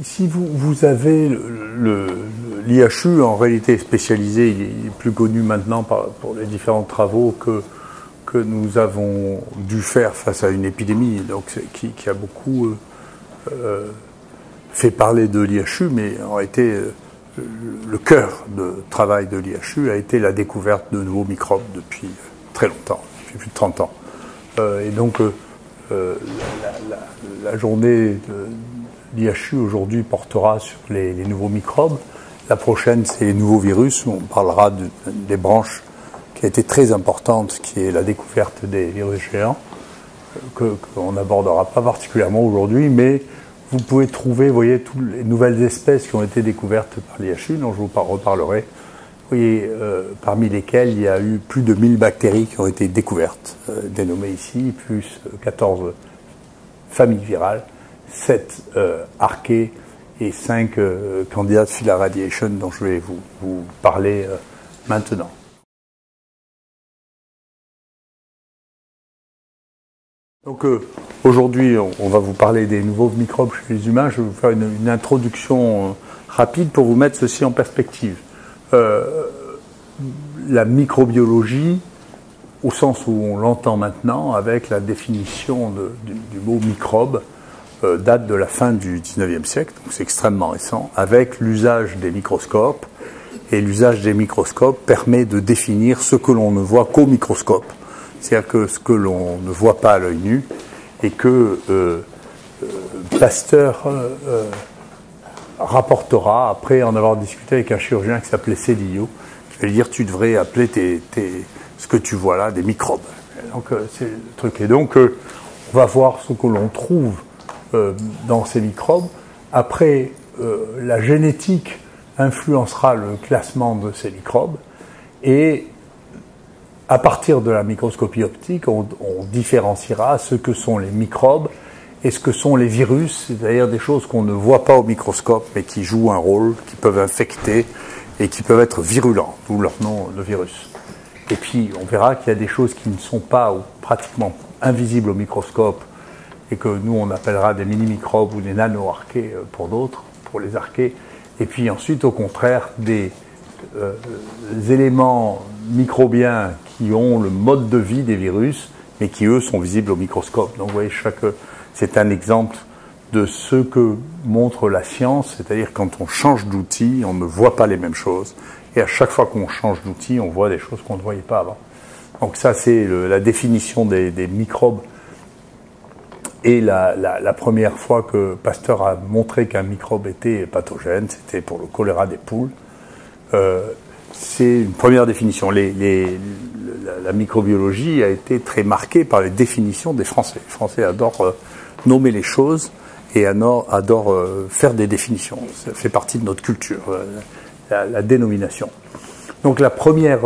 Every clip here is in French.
Ici, vous avez l'IHU, en réalité spécialisé, il est plus connu maintenant pour les différents travaux que nous avons dû faire face à une épidémie, donc, qui a beaucoup fait parler de l'IHU, mais en réalité, le cœur de travail de l'IHU a été la découverte de nouveaux microbes depuis très longtemps, depuis plus de 30 ans. Et donc, la journée de l'IHU aujourd'hui portera sur les nouveaux microbes. La prochaine, c'est les nouveaux virus. On parlera des branches qui a été très importante, qui est la découverte des virus géants, qu'on n'abordera pas particulièrement aujourd'hui, mais vous pouvez trouver, vous voyez, toutes les nouvelles espèces qui ont été découvertes par l'IHU, dont je vous reparlerai. Vous voyez, parmi lesquelles il y a eu plus de 1000 bactéries qui ont été découvertes, dénommées ici, plus 14 familles virales, 7 archées et 5 candidats filariation dont je vais vous parler maintenant. Donc aujourd'hui, on va vous parler des nouveaux microbes chez les humains. Je vais vous faire une introduction rapide pour vous mettre ceci en perspective. La microbiologie, au sens où on l'entend maintenant, avec la définition du mot microbe, date de la fin du 19e siècle, donc c'est extrêmement récent, avec l'usage des microscopes. Et l'usage des microscopes permet de définir ce que l'on ne voit qu'au microscope. C'est-à-dire que ce que l'on ne voit pas à l'œil nu, et que Pasteur rapportera, après en avoir discuté avec un chirurgien qui s'appelait Cédillo, qui va lui dire: tu devrais appeler ce que tu vois là des microbes. Donc c'est le truc. Et donc on va voir ce que l'on trouve dans ces microbes. Après, la génétique influencera le classement de ces microbes, et à partir de la microscopie optique, on différenciera ce que sont les microbes et ce que sont les virus, c'est-à-dire des choses qu'on ne voit pas au microscope, mais qui jouent un rôle, qui peuvent infecter et qui peuvent être virulents, d'où leur nom, le virus. Et puis, on verra qu'il y a des choses qui ne sont pas ou pratiquement invisibles au microscope, et que nous, on appellera des mini-microbes ou des nano-archées pour d'autres, pour les archées. Et puis ensuite, au contraire, des éléments microbiens qui ont le mode de vie des virus, mais qui, eux, sont visibles au microscope. Donc, vous voyez, c'est un exemple de ce que montre la science, c'est-à-dire quand on change d'outil, on ne voit pas les mêmes choses. Et à chaque fois qu'on change d'outil, on voit des choses qu'on ne voyait pas avant. Donc ça, c'est la définition des microbes. Et la première fois que Pasteur a montré qu'un microbe était pathogène, c'était pour le choléra des poules. C'est une première définition. La microbiologie a été très marquée par les définitions des Français. Les Français adorent nommer les choses et adorent faire des définitions. Ça fait partie de notre culture, la dénomination. Donc la première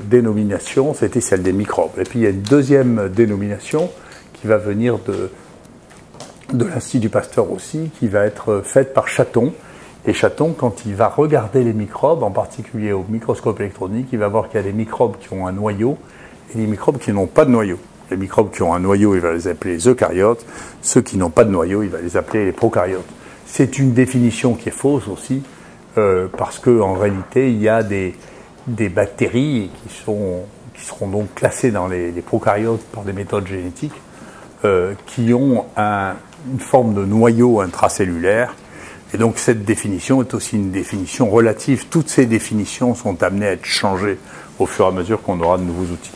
dénomination, c'était celle des microbes. Et puis il y a une deuxième dénomination qui va venir de l'Institut Pasteur aussi, qui va être faite par Chaton. Et Chaton, quand il va regarder les microbes, en particulier au microscope électronique, il va voir qu'il y a des microbes qui ont un noyau et des microbes qui n'ont pas de noyau. Les microbes qui ont un noyau, il va les appeler les eucaryotes. Ceux qui n'ont pas de noyau, il va les appeler les prokaryotes. C'est une définition qui est fausse aussi, parce qu'en réalité, il y a des bactéries qui seront donc classées dans les prokaryotes par des méthodes génétiques, qui ont une forme de noyau intracellulaire. Et donc cette définition est aussi une définition relative. Toutes ces définitions sont amenées à être changées au fur et à mesure qu'on aura de nouveaux outils.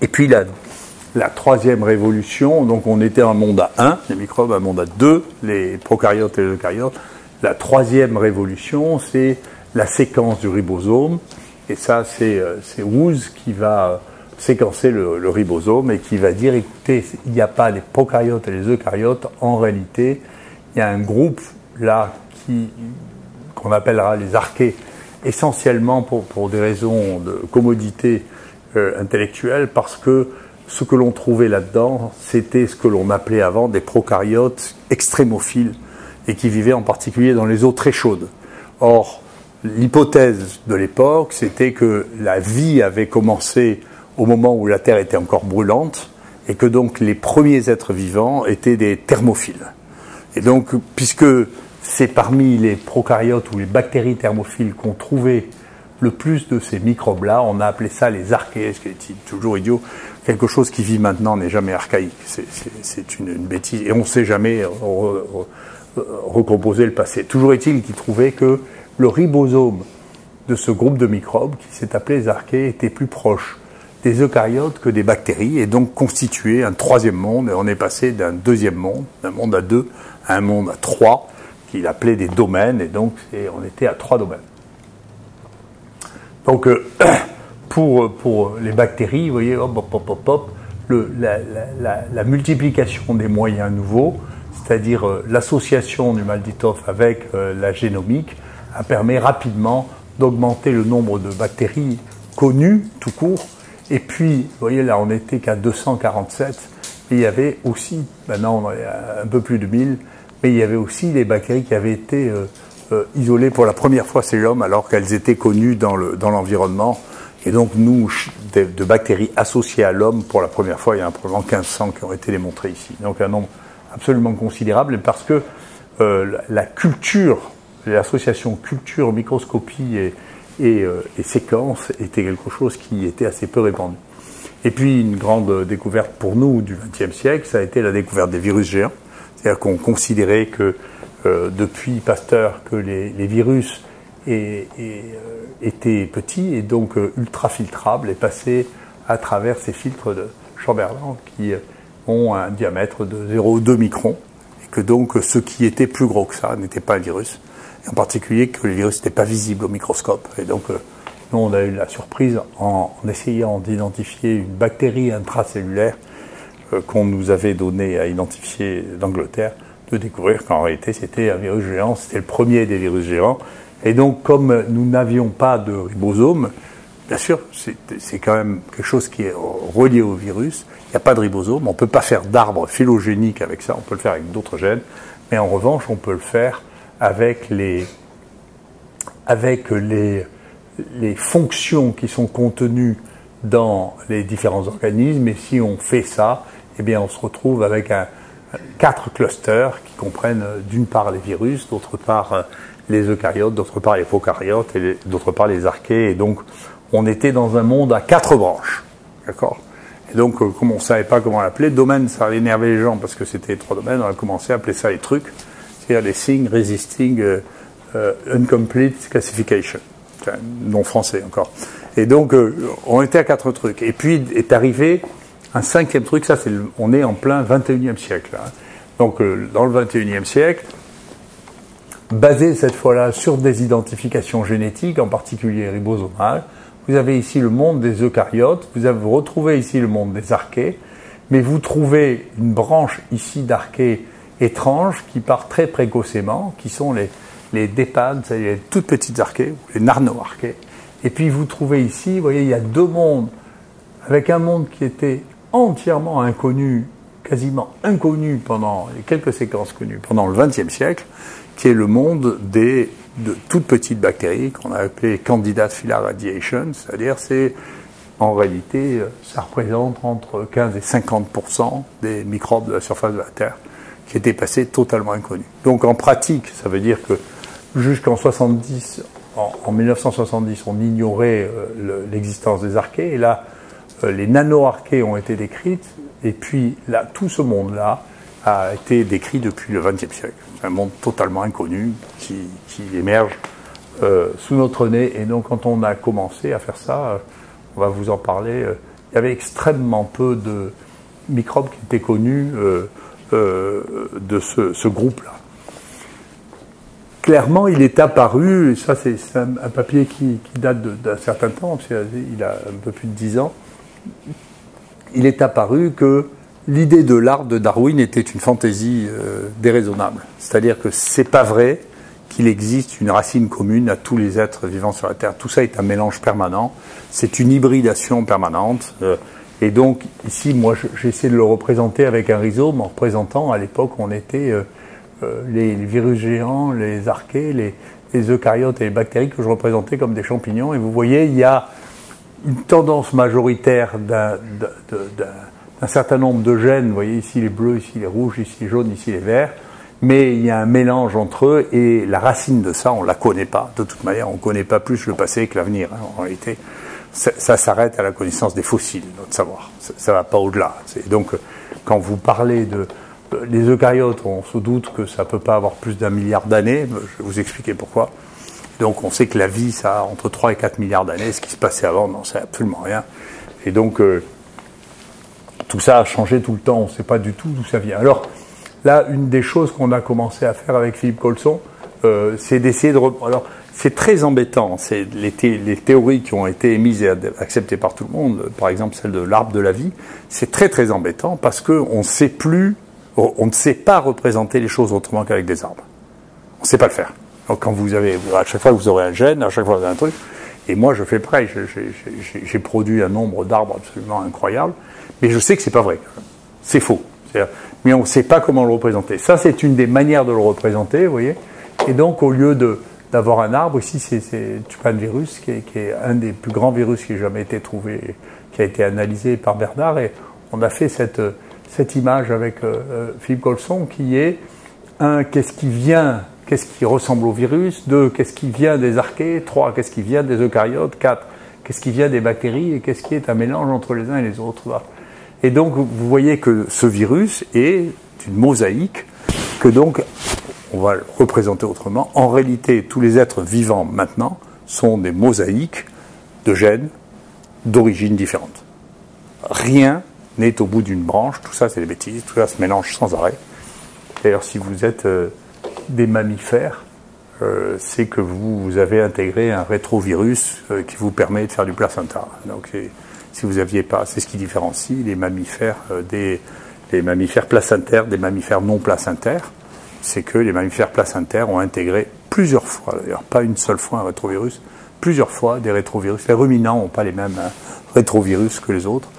Et puis la troisième révolution, donc on était un monde à 1, les microbes, un monde à 2, les prokaryotes et les eucaryotes. La troisième révolution, c'est la séquence du ribosome. Et ça, c'est Woose qui va séquencer le ribosome et qui va dire: écoutez, il n'y a pas les prokaryotes et les eucaryotes, en réalité, il y a un groupe là qu'on appellera les archées, essentiellement pour des raisons de commodité intellectuelle, parce que ce que l'on trouvait là-dedans, c'était ce que l'on appelait avant des prokaryotes extrémophiles, et qui vivaient en particulier dans les eaux très chaudes. Or, l'hypothèse de l'époque, c'était que la vie avait commencé au moment où la Terre était encore brûlante, et que donc les premiers êtres vivants étaient des thermophiles. Et donc, puisque c'est parmi les prokaryotes ou les bactéries thermophiles qu'on trouvait le plus de ces microbes-là, on a appelé ça les archées, ce qui est toujours idiot. Quelque chose qui vit maintenant n'est jamais archaïque. C'est une bêtise. Et on ne sait jamais recomposer le passé. Toujours est-il qu'ils trouvaient que le ribosome de ce groupe de microbes, qui s'est appelé les archées, était plus proche des eucaryotes que des bactéries, et donc constituait un troisième monde. Et on est passé d'un deuxième monde, d'un monde à 2, à un monde à 3, qu'il appelait des domaines, et donc on était à 3 domaines. Donc, pour les bactéries, vous voyez, la multiplication des moyens nouveaux, c'est-à-dire l'association du Mal-Ditov avec la génomique, a permis rapidement d'augmenter le nombre de bactéries connues, tout court. Et puis, vous voyez, là, on n'était qu'à 247, et il y avait aussi, maintenant on est à un peu plus de 1000, mais il y avait aussi des bactéries qui avaient été isolées pour la première fois chez l'homme, alors qu'elles étaient connues dans l'environnement. Et donc, nous, de bactéries associées à l'homme, pour la première fois, il y a probablement 1500 qui ont été démontrées ici. Donc, un nombre absolument considérable, parce que la culture, l'association culture-microscopie et séquences était quelque chose qui était assez peu répandu. Et puis, une grande découverte pour nous du XXe siècle, ça a été la découverte des virus géants. C'est-à-dire qu'on considérait que, depuis Pasteur, que les virus étaient petits et donc ultra-filtrables et passaient à travers ces filtres de Chamberlain qui ont un diamètre de 0,2 microns, et que donc ce qui était plus gros que ça n'était pas un virus. Et en particulier que les virus n'étaient pas visibles au microscope. Et donc, nous, on a eu la surprise en essayant d'identifier une bactérie intracellulaire qu'on nous avait donné à identifier d'Angleterre, de découvrir qu'en réalité, c'était un virus géant. C'était le premier des virus géants. Et donc, comme nous n'avions pas de ribosome, bien sûr, c'est quand même quelque chose qui est relié au virus. Il n'y a pas de ribosome. On ne peut pas faire d'arbre phylogénique avec ça. On peut le faire avec d'autres gènes. Mais en revanche, on peut le faire avec les fonctions qui sont contenues dans les différents organismes. Et si on fait ça, eh bien, on se retrouve avec 4 clusters qui comprennent d'une part les virus, d'autre part les eucaryotes, d'autre part les prokaryotes et d'autre part les archées. Et donc, on était dans un monde à 4 branches. D'accord ? Et donc, comme on ne savait pas comment l'appeler, domaine, ça avait énervé les gens parce que c'était 3 domaines, on a commencé à appeler ça les trucs, c'est-à-dire les things resisting incomplete classification. C'est un nom français encore. Et donc, on était à 4 trucs. Et puis est arrivé un 5e truc, ça on est en plein 21e siècle. Là. Donc, dans le 21e siècle, basé cette fois-là sur des identifications génétiques, en particulier ribosomales, vous avez ici le monde des eucaryotes, vous retrouvez ici le monde des archées, mais vous trouvez une branche ici d'archées étranges qui part très précocement, qui sont les dépades, c'est-à-dire les toutes petites archées, les narnoarchées. Et puis vous trouvez ici, vous voyez, il y a 2 mondes, avec un monde qui était entièrement inconnu, quasiment inconnu pendant les quelques séquences connues pendant le XXe siècle, qui est le monde de toutes petites bactéries qu'on a appelées candidate phyla radiation, c'est-à-dire en réalité, ça représente entre 15 et 50% des microbes de la surface de la Terre qui étaient passés totalement inconnus. Donc en pratique, ça veut dire que jusqu'en 1970, on ignorait l'existence des archées, et là, les nanoarchées ont été décrites, et puis là, tout ce monde-là a été décrit depuis le XXe siècle. C'est un monde totalement inconnu qui émerge sous notre nez. Et donc, quand on a commencé à faire ça, on va vous en parler, il y avait extrêmement peu de microbes qui étaient connus de ce groupe-là. Clairement, il est apparu, et ça c'est un papier qui date d'un certain temps, parce qu'il a un peu plus de 10 ans, il est apparu que l'idée de l'arbre de Darwin était une fantaisie déraisonnable. C'est-à-dire que c'est pas vrai qu'il existe une racine commune à tous les êtres vivants sur la Terre. Tout ça est un mélange permanent, c'est une hybridation permanente. Et donc, ici, moi, j'ai essayé de le représenter avec un rhizome, en représentant, à l'époque, on était les virus géants, les archées, les eucaryotes et les bactéries que je représentais comme des champignons. Et vous voyez, il y a une tendance majoritaire d'un certain nombre de gènes. Vous voyez ici les bleus, ici les rouges, ici les jaunes, ici les verts. mais il y a un mélange entre eux, et la racine de ça, on ne la connaît pas. De toute manière, on ne connaît pas plus le passé que l'avenir. Hein. En réalité, ça s'arrête à la connaissance des fossiles, notre savoir. Ça ne va pas au-delà. Donc, quand vous parlez les eucaryotes, on se doute que ça ne peut pas avoir plus d'1 milliard d'années. Je vais vous expliquer pourquoi. Donc, on sait que la vie, ça a entre 3 et 4 milliards d'années. Ce qui se passait avant, on n'en sait absolument rien. Et donc, tout ça a changé tout le temps. On ne sait pas du tout d'où ça vient. Alors, là, une des choses qu'on a commencé à faire avec Philippe Colson, c'est d'essayer de... Alors, c'est très embêtant. C'est les théories qui ont été émises et acceptées par tout le monde, par exemple celle de l'arbre de la vie, c'est très très embêtant parce qu'on ne sait pas représenter les choses autrement qu'avec des arbres. On ne sait pas le faire. Donc quand à chaque fois que vous aurez un gène, à chaque fois que vous avez un truc, et moi je fais pareil, j'ai produit un nombre d'arbres absolument incroyable, mais je sais que c'est pas vrai. C'est faux. Mais on ne sait pas comment le représenter. Ça, c'est une des manières de le représenter, vous voyez. Et donc, au lieu d'avoir un arbre, ici, c'est Trypanosvirus, qui est un des plus grands virus qui ait jamais été trouvé, qui a été analysé par Bernard. Et on a fait cette image avec Philippe Colson, qui est qu'est-ce qui ressemble au virus, 2, qu'est-ce qui vient des archées, 3, qu'est-ce qui vient des eucaryotes, 4, qu'est-ce qui vient des bactéries, et qu'est-ce qui est un mélange entre les uns et les autres. Là. Et donc, vous voyez que ce virus est une mosaïque que donc, on va le représenter autrement. En réalité, tous les êtres vivants maintenant sont des mosaïques de gènes d'origine différente. Rien n'est au bout d'une branche. Tout ça, c'est des bêtises. Tout ça se mélange sans arrêt. D'ailleurs, si vous êtes des mammifères, c'est que vous avez intégré un rétrovirus qui vous permet de faire du placenta. Donc, si vous n'aviez pas, c'est ce qui différencie les mammifères les mammifères placentaires des mammifères non placentaires, c'est que les mammifères placentaires ont intégré plusieurs fois, d'ailleurs pas une seule fois un rétrovirus, plusieurs fois des rétrovirus. Les ruminants n'ont pas les mêmes rétrovirus que les autres.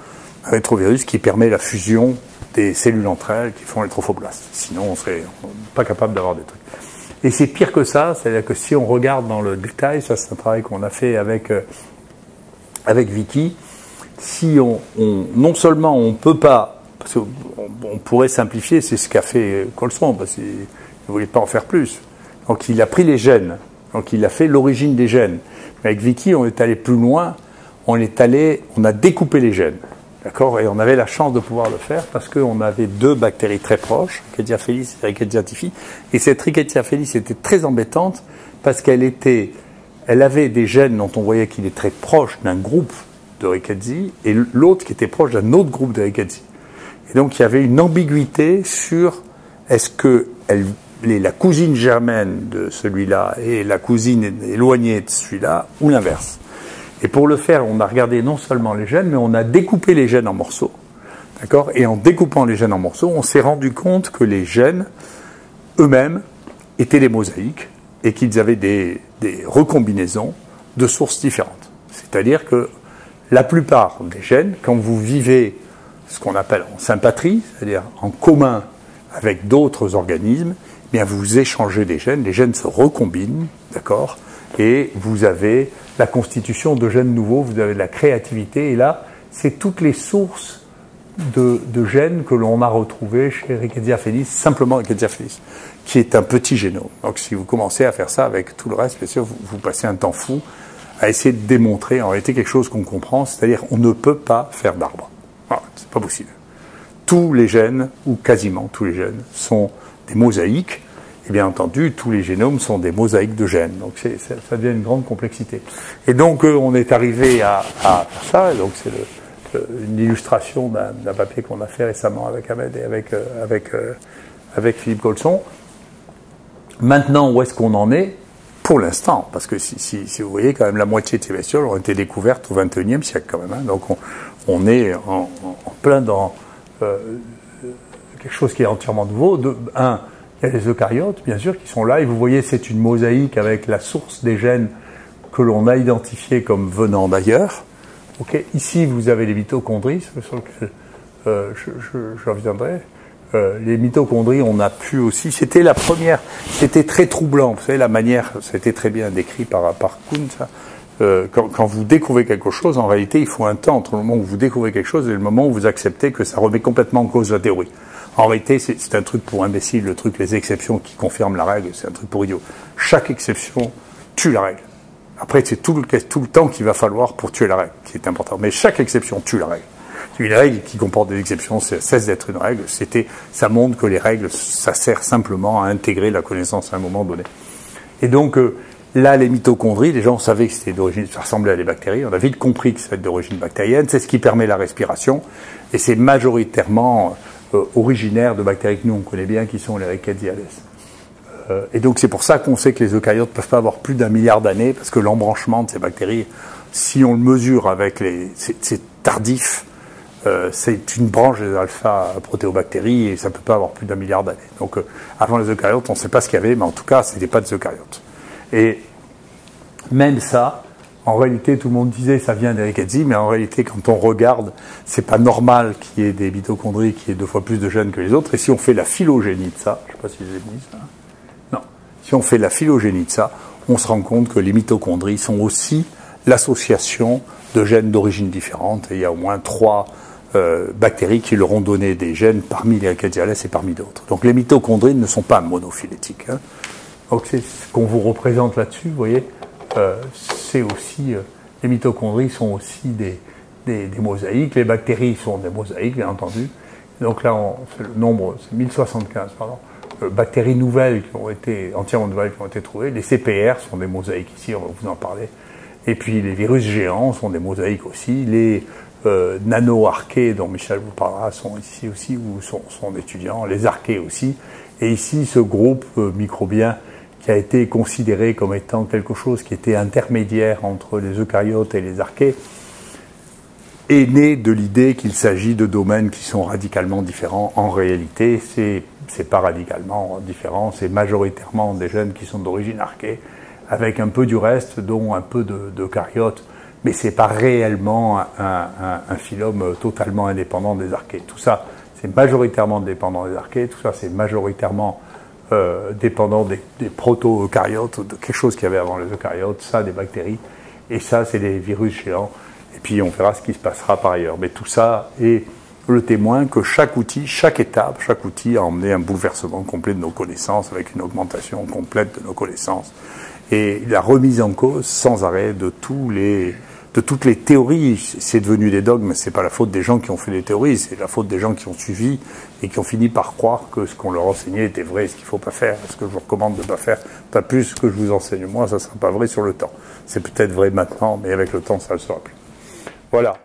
Un rétrovirus qui permet la fusion des cellules entre elles qui font les trophoblastes. Sinon, on ne serait pas capable d'avoir des trucs. Et c'est pire que ça, c'est-à-dire que si on regarde dans le détail, ça c'est un travail qu'on a fait avec Vicky, si non seulement on ne peut pas, parce qu'on pourrait simplifier, c'est ce qu'a fait Colson, parce qu'il ne voulait pas en faire plus. Donc il a pris les gènes, donc il a fait l'origine des gènes. Mais avec Vicky, on est allé plus loin, on a découpé les gènes. D'accord ? Et on avait la chance de pouvoir le faire parce qu'on avait 2 bactéries très proches, Rickettsia felis et Rickettsia typhi. Et cette Rickettsia felis était très embêtante parce qu'elle avait des gènes dont on voyait qu'il est très proche d'un groupe de Rickettsia et l'autre qui était proche d'un autre groupe de Rickettsia. Et donc il y avait une ambiguïté sur est-ce que la cousine germaine de celui-là et la cousine éloignée de celui-là ou l'inverse. Et pour le faire, on a regardé non seulement les gènes, mais on a découpé les gènes en morceaux. D'accord ? Et en découpant les gènes en morceaux, on s'est rendu compte que les gènes eux-mêmes étaient des mosaïques et qu'ils avaient des recombinaisons de sources différentes. C'est-à-dire que la plupart des gènes, quand vous vivez ce qu'on appelle en sympatrie, c'est-à-dire en commun avec d'autres organismes, eh bien vous échangez des gènes, les gènes se recombinent, d'accord ? Et vous avez la constitution de gènes nouveaux, vous avez de la créativité, et là, c'est toutes les sources de gènes que l'on a retrouvées chez Rickettsia felis, simplement Rickettsia felis, qui est un petit génome. Donc si vous commencez à faire ça avec tout le reste, bien sûr, vous passez un temps fou à essayer de démontrer en réalité quelque chose qu'on comprend, c'est-à-dire on ne peut pas faire d'arbre. Voilà, c'est pas possible. Tous les gènes, ou quasiment tous les gènes, sont des mosaïques, et bien entendu, tous les génomes sont des mosaïques de gènes. Donc ça devient une grande complexité. Et donc on est arrivé à faire ça. Et donc c'est une illustration d'un papier qu'on a fait récemment avec Ahmed et avec Philippe Colson. Maintenant, où est-ce qu'on en est ? Pour l'instant, parce que si vous voyez, quand même la moitié de ces bestioles ont été découvertes au XXIe siècle quand même. Hein. Donc on est en plein dans quelque chose qui est entièrement nouveau. Il y a les eucaryotes, bien sûr, qui sont là. Et vous voyez, c'est une mosaïque avec la source des gènes que l'on a identifiés comme venant d'ailleurs. Okay. Ici, vous avez les mitochondries, sur lesquelles je reviendrai. Les mitochondries, on a pu aussi... C'était la première... C'était très troublant. Vous savez, la manière... Ça a été très bien décrit par Kuhn, ça. Quand vous découvrez quelque chose, en réalité, il faut un temps entre le moment où vous découvrez quelque chose et le moment où vous acceptez que ça remet complètement en cause la théorie. En réalité, c'est un truc pour imbéciles, le truc, les exceptions qui confirment la règle, c'est un truc pour idiot. Chaque exception tue la règle. Après, c'est tout le temps qu'il va falloir pour tuer la règle, qui est important. Mais chaque exception tue la règle. Une règle qui comporte des exceptions, ça cesse d'être une règle. Ça montre que les règles, ça sert simplement à intégrer la connaissance à un moment donné. Et donc, là, les mitochondries, les gens savaient que c'était d'origine, ça ressemblait à des bactéries. On a vite compris que c'était d'origine bactérienne. C'est ce qui permet la respiration. Et c'est majoritairement originaire de bactéries que nous, on connaît bien, qui sont les Rickettsia. Et donc, c'est pour ça qu'on sait que les eucaryotes ne peuvent pas avoir plus d'1 milliard d'années, parce que l'embranchement de ces bactéries, si on le mesure avec c'est tardif, c'est une branche des alpha-protéobactéries, et ça ne peut pas avoir plus d'1 milliard d'années. Donc, avant les eucaryotes, on ne sait pas ce qu'il y avait, mais en tout cas, ce n'était pas des eucaryotes. Et même ça, en réalité, tout le monde disait ça vient des Rickettsia, mais en réalité, quand on regarde, c'est pas normal qu'il y ait des mitochondries qui aient 2 fois plus de gènes que les autres. Et si on fait la phylogénie de ça, je ne sais pas si je l'ai mis ça. Non. Si on fait la phylogénie de ça, on se rend compte que les mitochondries sont aussi l'association de gènes d'origine différente. Et il y a au moins 3 bactéries qui leur ont donné des gènes parmi les Rickettsia et parmi d'autres. Donc les mitochondries ne sont pas monophylétiques. Hein. Donc c'est ce qu'on vous représente là-dessus, vous voyez. C'est aussi, les mitochondries sont aussi des mosaïques, les bactéries sont des mosaïques, bien entendu. Donc là, c'est le nombre, c'est 1075, pardon, bactéries nouvelles qui ont été, entièrement nouvelles qui ont été trouvées. Les CPR sont des mosaïques ici, on va vous en parler. Et puis les virus géants sont des mosaïques aussi. Les nano-archées, dont Michel vous parlera, sont ici aussi, ou sont étudiants. Les archées aussi. Et ici, ce groupe microbien qui a été considéré comme étant quelque chose qui était intermédiaire entre les eucaryotes et les archées, est né de l'idée qu'il s'agit de domaines qui sont radicalement différents. En réalité, c'est pas radicalement différent, c'est majoritairement des gènes qui sont d'origine archée, avec un peu du reste, dont un peu d'eucaryotes, mais c'est pas réellement un phylum totalement indépendant des archées. Tout ça, c'est majoritairement dépendant des archées, tout ça, c'est majoritairement dépendant des proto-eucaryotes, de quelque chose qu'il y avait avant les eucaryotes, ça des bactéries, et ça c'est des virus géants, et puis on verra ce qui se passera par ailleurs. Mais tout ça est le témoin que chaque outil, chaque étape, chaque outil a emmené un bouleversement complet de nos connaissances, avec une augmentation complète de nos connaissances, et la remise en cause sans arrêt de toutes les théories. C'est devenu des dogmes, c'est pas la faute des gens qui ont fait des théories, c'est la faute des gens qui ont suivi et qui ont fini par croire que ce qu'on leur enseignait était vrai, ce qu'il faut pas faire, ce que je vous recommande de ne pas faire, pas plus ce que je vous enseigne moi, ça sera pas vrai sur le temps. C'est peut-être vrai maintenant, mais avec le temps, ça ne le sera plus. Voilà.